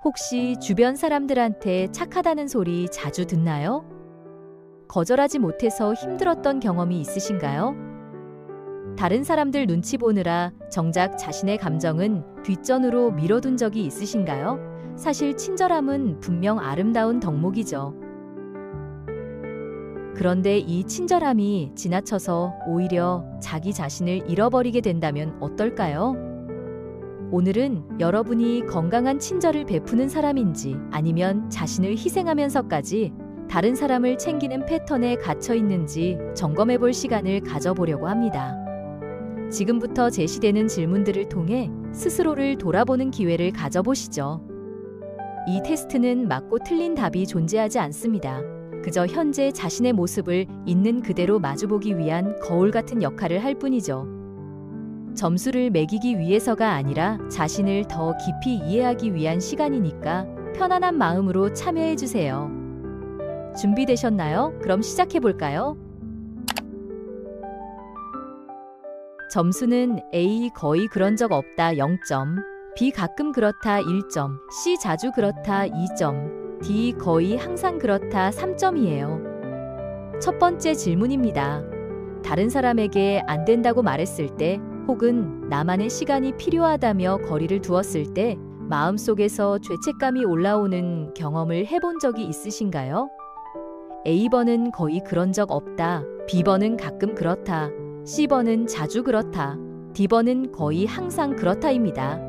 혹시 주변 사람들한테 착하다는 소리 자주 듣나요? 거절하지 못해서 힘들었던 경험이 있으신가요? 다른 사람들 눈치 보느라 정작 자신의 감정은 뒷전으로 밀어둔 적이 있으신가요? 사실 친절함은 분명 아름다운 덕목이죠. 그런데 이 친절함이 지나쳐서 오히려 자기 자신을 잃어버리게 된다면 어떨까요? 오늘은 여러분이 건강한 친절을 베푸는 사람인지 아니면 자신을 희생하면서까지 다른 사람을 챙기는 패턴에 갇혀 있는지 점검해 볼 시간을 가져보려고 합니다. 지금부터 제시되는 질문들을 통해 스스로를 돌아보는 기회를 가져보시죠. 이 테스트는 맞고 틀린 답이 존재하지 않습니다. 그저 현재 자신의 모습을 있는 그대로 마주보기 위한 거울 같은 역할을 할 뿐이죠. 점수를 매기기 위해서가 아니라 자신을 더 깊이 이해하기 위한 시간이니까 편안한 마음으로 참여해 주세요. 준비되셨나요? 그럼 시작해 볼까요? 점수는 A 거의 그런 적 없다 0점, B 가끔 그렇다 1점, C 자주 그렇다 2점, D 거의 항상 그렇다 3점이에요. 첫 번째 질문입니다. 다른 사람에게 안 된다고 말했을 때 혹은 나만의 시간이 필요하다며 거리를 두었을 때 마음속에서 죄책감이 올라오는 경험을 해본 적이 있으신가요? A번은 거의 그런 적 없다, B번은 가끔 그렇다, C번은 자주 그렇다, D번은 거의 항상 그렇다입니다.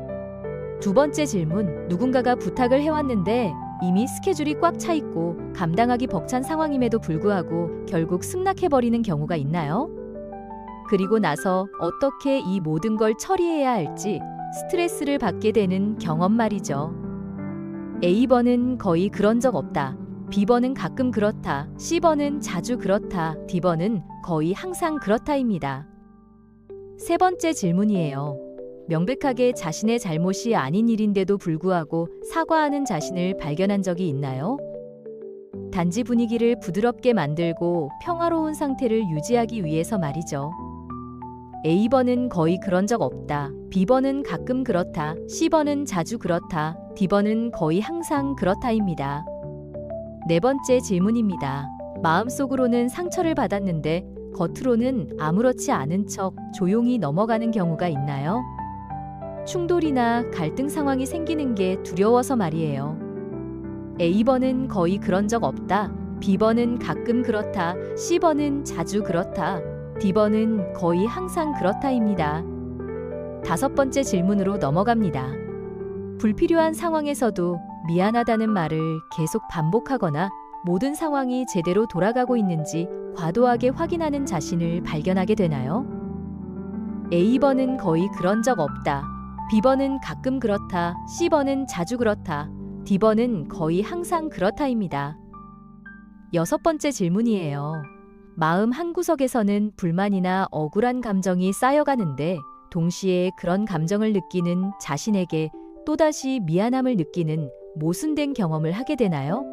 두 번째 질문, 누군가가 부탁을 해왔는데 이미 스케줄이 꽉 차 있고 감당하기 벅찬 상황임에도 불구하고 결국 승낙해버리는 경우가 있나요? 그리고 나서 어떻게 이 모든 걸 처리해야 할지 스트레스를 받게 되는 경험 말이죠. A번은 거의 그런 적 없다, B번은 가끔 그렇다, C번은 자주 그렇다, D번은 거의 항상 그렇다입니다. 세 번째 질문이에요. 명백하게 자신의 잘못이 아닌 일인데도 불구하고 사과하는 자신을 발견한 적이 있나요? 단지 분위기를 부드럽게 만들고 평화로운 상태를 유지하기 위해서 말이죠. A번은 거의 그런 적 없다, B번은 가끔 그렇다, C번은 자주 그렇다, D번은 거의 항상 그렇다입니다. 네 번째 질문입니다. 마음속으로는 상처를 받았는데 겉으로는 아무렇지 않은 척 조용히 넘어가는 경우가 있나요? 충돌이나 갈등 상황이 생기는 게 두려워서 말이에요. A번은 거의 그런 적 없다, B번은 가끔 그렇다, C번은 자주 그렇다, D번은 거의 항상 그렇다입니다. 다섯 번째 질문으로 넘어갑니다. 불필요한 상황에서도 미안하다는 말을 계속 반복하거나 모든 상황이 제대로 돌아가고 있는지 과도하게 확인하는 자신을 발견하게 되나요? A번은 거의 그런 적 없다, B번은 가끔 그렇다, C번은 자주 그렇다, D번은 거의 항상 그렇다입니다. 여섯 번째 질문이에요. 마음 한구석에서는 불만이나 억울한 감정이 쌓여가는데 동시에 그런 감정을 느끼는 자신에게 또다시 미안함을 느끼는 모순된 경험을 하게 되나요?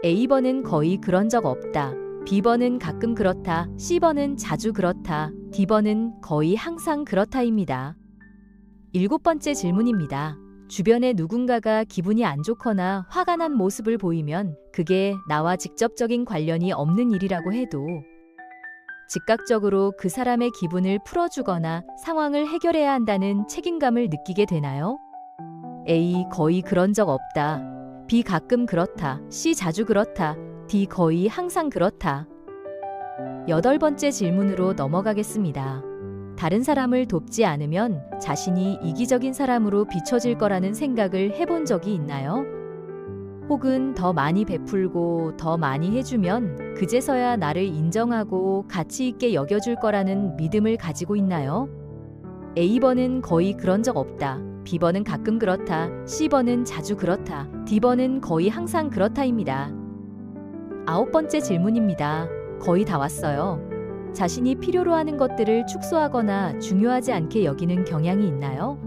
A번은 거의 그런 적 없다, B번은 가끔 그렇다, C번은 자주 그렇다, D번은 거의 항상 그렇다입니다. 일곱 번째 질문입니다. 주변에 누군가가 기분이 안 좋거나 화가 난 모습을 보이면 그게 나와 직접적인 관련이 없는 일이라고 해도 즉각적으로 그 사람의 기분을 풀어주거나 상황을 해결해야 한다는 책임감을 느끼게 되나요? A 거의 그런 적 없다, B 가끔 그렇다, C 자주 그렇다, D 거의 항상 그렇다. 여덟 번째 질문으로 넘어가겠습니다. 다른 사람을 돕지 않으면 자신이 이기적인 사람으로 비춰질 거라는 생각을 해본 적이 있나요? 혹은 더 많이 베풀고 더 많이 해주면 그제서야 나를 인정하고 가치 있게 여겨줄 거라는 믿음을 가지고 있나요? A번은 거의 그런 적 없다, B번은 가끔 그렇다, C번은 자주 그렇다, D번은 거의 항상 그렇다입니다. 아홉 번째 질문입니다. 거의 다 왔어요. 자신이 필요로 하는 것들을 축소하거나 중요하지 않게 여기는 경향이 있나요?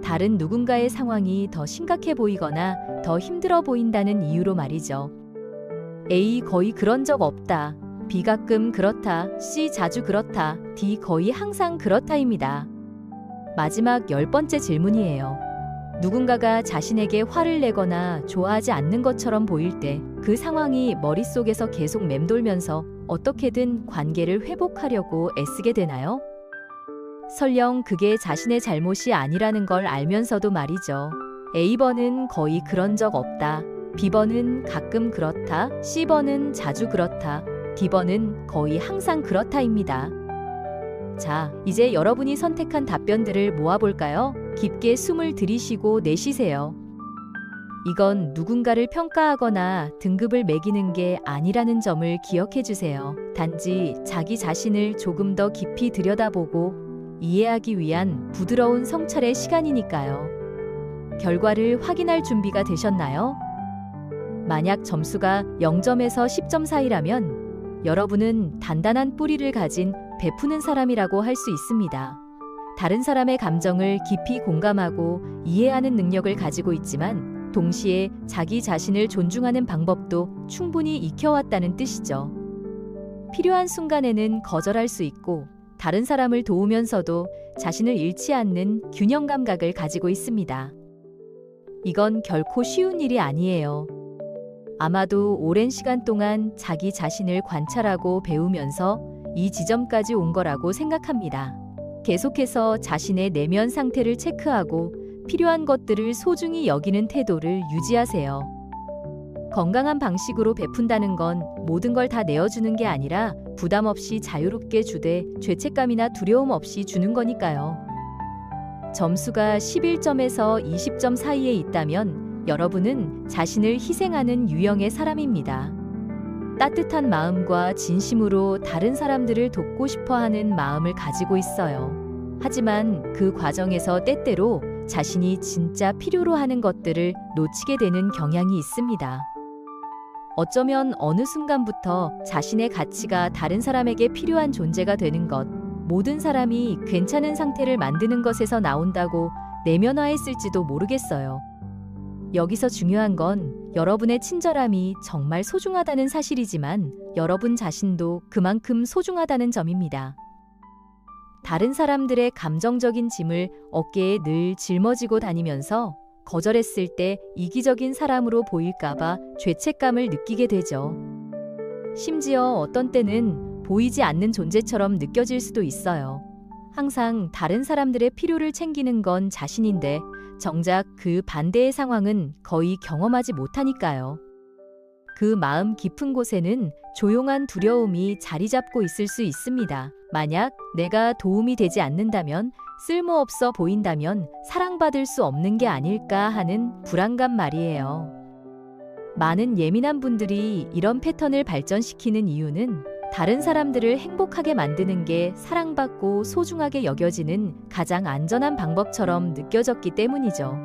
다른 누군가의 상황이 더 심각해 보이거나 더 힘들어 보인다는 이유로 말이죠. A 거의 그런 적 없다, B 가끔 그렇다, C 자주 그렇다, D 거의 항상 그렇다입니다. 마지막 열 번째 질문이에요. 누군가가 자신에게 화를 내거나 좋아하지 않는 것처럼 보일 때 그 상황이 머릿속에서 계속 맴돌면서 어떻게든 관계를 회복하려고 애쓰게 되나요? 설령 그게 자신의 잘못이 아니라는 걸 알면서도 말이죠. A번은 거의 그런 적 없다. B번은 가끔 그렇다. C번은 자주 그렇다. D번은 거의 항상 그렇다입니다. 자, 이제 여러분이 선택한 답변들을 모아볼까요? 깊게 숨을 들이쉬고 내쉬세요. 이건 누군가를 평가하거나 등급을 매기는 게 아니라는 점을 기억해 주세요. 단지 자기 자신을 조금 더 깊이 들여다보고 이해하기 위한 부드러운 성찰의 시간이니까요. 결과를 확인할 준비가 되셨나요? 만약 점수가 0점에서 10점 사이라면 여러분은 단단한 뿌리를 가진 베푸는 사람이라고 할 수 있습니다. 다른 사람의 감정을 깊이 공감하고 이해하는 능력을 가지고 있지만 동시에 자기 자신을 존중하는 방법도 충분히 익혀왔다는 뜻이죠. 필요한 순간에는 거절할 수 있고 다른 사람을 도우면서도 자신을 잃지 않는 균형 감각을 가지고 있습니다. 이건 결코 쉬운 일이 아니에요. 아마도 오랜 시간 동안 자기 자신을 관찰하고 배우면서 이 지점까지 온 거라고 생각합니다. 계속해서 자신의 내면 상태를 체크하고 필요한 것들을 소중히 여기는 태도를 유지하세요. 건강한 방식으로 베푼다는 건 모든 걸 다 내어주는 게 아니라 부담 없이 자유롭게 주되 죄책감이나 두려움 없이 주는 거니까요. 점수가 11점에서 20점 사이에 있다면 여러분은 자신을 희생하는 유형의 사람입니다. 따뜻한 마음과 진심으로 다른 사람들을 돕고 싶어 하는 마음을 가지고 있어요. 하지만 그 과정에서 때때로 자신이 진짜 필요로 하는 것들을 놓치게 되는 경향이 있습니다. 어쩌면 어느 순간부터 자신의 가치가 다른 사람에게 필요한 존재가 되는 것, 모든 사람이 괜찮은 상태를 만드는 것에서 나온다고 내면화했을지도 모르겠어요. 여기서 중요한 건 여러분의 친절함이 정말 소중하다는 사실이지만 여러분 자신도 그만큼 소중하다는 점입니다. 다른 사람들의 감정적인 짐을 어깨에 늘 짊어지고 다니면서 거절했을 때 이기적인 사람으로 보일까봐 죄책감을 느끼게 되죠. 심지어 어떤 때는 보이지 않는 존재처럼 느껴질 수도 있어요. 항상 다른 사람들의 필요를 챙기는 건 자신인데 정작 그 반대의 상황은 거의 경험하지 못하니까요. 그 마음 깊은 곳에는 조용한 두려움이 자리 잡고 있을 수 있습니다. 만약 내가 도움이 되지 않는다면, 쓸모없어 보인다면 사랑받을 수 없는 게 아닐까 하는 불안감 말이에요. 많은 예민한 분들이 이런 패턴을 발전시키는 이유는 다른 사람들을 행복하게 만드는 게 사랑받고 소중하게 여겨지는 가장 안전한 방법처럼 느껴졌기 때문이죠.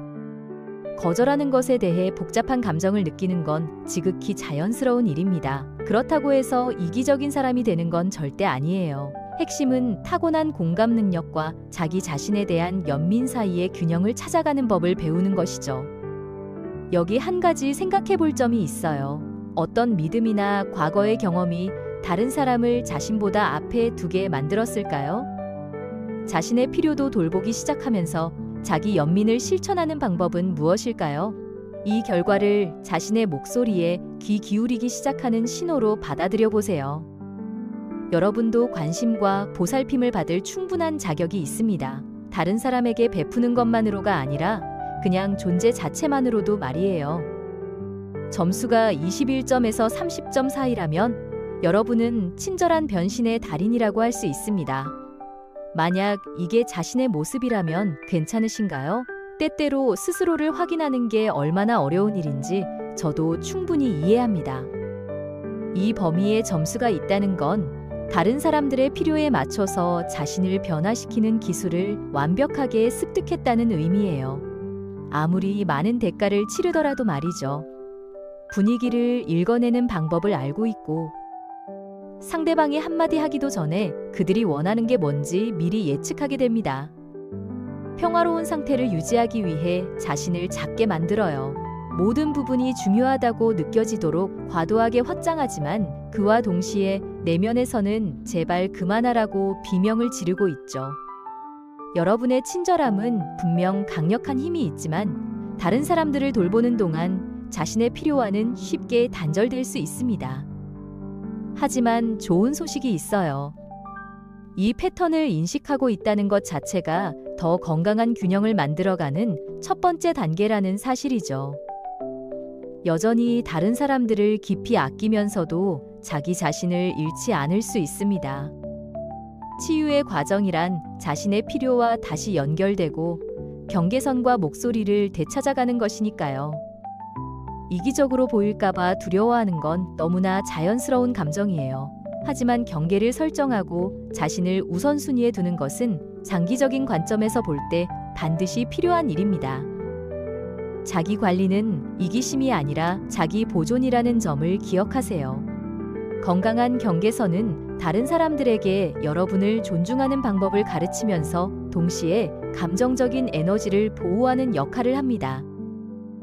거절하는 것에 대해 복잡한 감정을 느끼는 건 지극히 자연스러운 일입니다. 그렇다고 해서 이기적인 사람이 되는 건 절대 아니에요. 핵심은 타고난 공감 능력과 자기 자신에 대한 연민 사이의 균형을 찾아가는 법을 배우는 것이죠. 여기 한 가지 생각해 볼 점이 있어요. 어떤 믿음이나 과거의 경험이 다른 사람을 자신보다 앞에 두게 만들었을까요? 자신의 필요도 돌보기 시작하면서 자기 연민을 실천하는 방법은 무엇일까요? 이 결과를 자신의 목소리에 귀 기울이기 시작하는 신호로 받아들여 보세요. 여러분도 관심과 보살핌을 받을 충분한 자격이 있습니다. 다른 사람에게 베푸는 것만으로가 아니라 그냥 존재 자체만으로도 말이에요. 점수가 21점에서 30점 사이라면 여러분은 친절한 변신의 달인이라고 할 수 있습니다. 만약 이게 자신의 모습이라면 괜찮으신가요? 때때로 스스로를 확인하는 게 얼마나 어려운 일인지 저도 충분히 이해합니다. 이 범위에 점수가 있다는 건 다른 사람들의 필요에 맞춰서 자신을 변화시키는 기술을 완벽하게 습득했다는 의미예요. 아무리 많은 대가를 치르더라도 말이죠. 분위기를 읽어내는 방법을 알고 있고 상대방이 한마디 하기도 전에 그들이 원하는 게 뭔지 미리 예측하게 됩니다. 평화로운 상태를 유지하기 위해 자신을 작게 만들어요. 모든 부분이 중요하다고 느껴지도록 과도하게 확장하지만 그와 동시에 내면에서는 제발 그만하라고 비명을 지르고 있죠. 여러분의 친절함은 분명 강력한 힘이 있지만 다른 사람들을 돌보는 동안 자신의 필요와는 쉽게 단절될 수 있습니다. 하지만 좋은 소식이 있어요. 이 패턴을 인식하고 있다는 것 자체가 더 건강한 균형을 만들어가는 첫 번째 단계라는 사실이죠. 여전히 다른 사람들을 깊이 아끼면서도 자기 자신을 잃지 않을 수 있습니다. 치유의 과정이란 자신의 필요와 다시 연결되고 경계선과 목소리를 되찾아가는 것이니까요. 이기적으로 보일까봐 두려워하는 건 너무나 자연스러운 감정이에요. 하지만 경계를 설정하고 자신을 우선순위에 두는 것은 장기적인 관점에서 볼 때 반드시 필요한 일입니다. 자기 관리는 이기심이 아니라 자기 보존이라는 점을 기억하세요. 건강한 경계선은 다른 사람들에게 여러분을 존중하는 방법을 가르치면서 동시에 감정적인 에너지를 보호하는 역할을 합니다.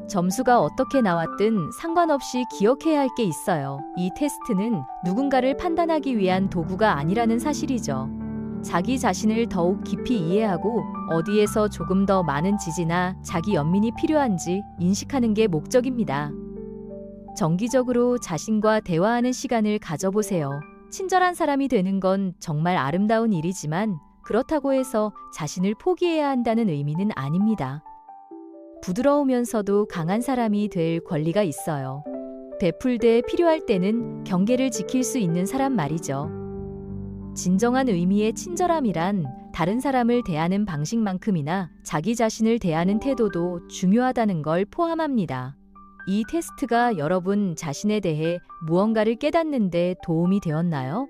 점수가 어떻게 나왔든 상관없이 기억해야 할 게 있어요. 이 테스트는 누군가를 판단하기 위한 도구가 아니라는 사실이죠. 자기 자신을 더욱 깊이 이해하고 어디에서 조금 더 많은 지지나 자기 연민이 필요한지 인식하는 게 목적입니다. 정기적으로 자신과 대화하는 시간을 가져보세요. 친절한 사람이 되는 건 정말 아름다운 일이지만 그렇다고 해서 자신을 포기해야 한다는 의미는 아닙니다. 부드러우면서도 강한 사람이 될 권리가 있어요. 베풀되 필요할 때는 경계를 지킬 수 있는 사람 말이죠. 진정한 의미의 친절함이란 다른 사람을 대하는 방식만큼이나 자기 자신을 대하는 태도도 중요하다는 걸 포함합니다. 이 테스트가 여러분 자신에 대해 무언가를 깨닫는 데 도움이 되었나요?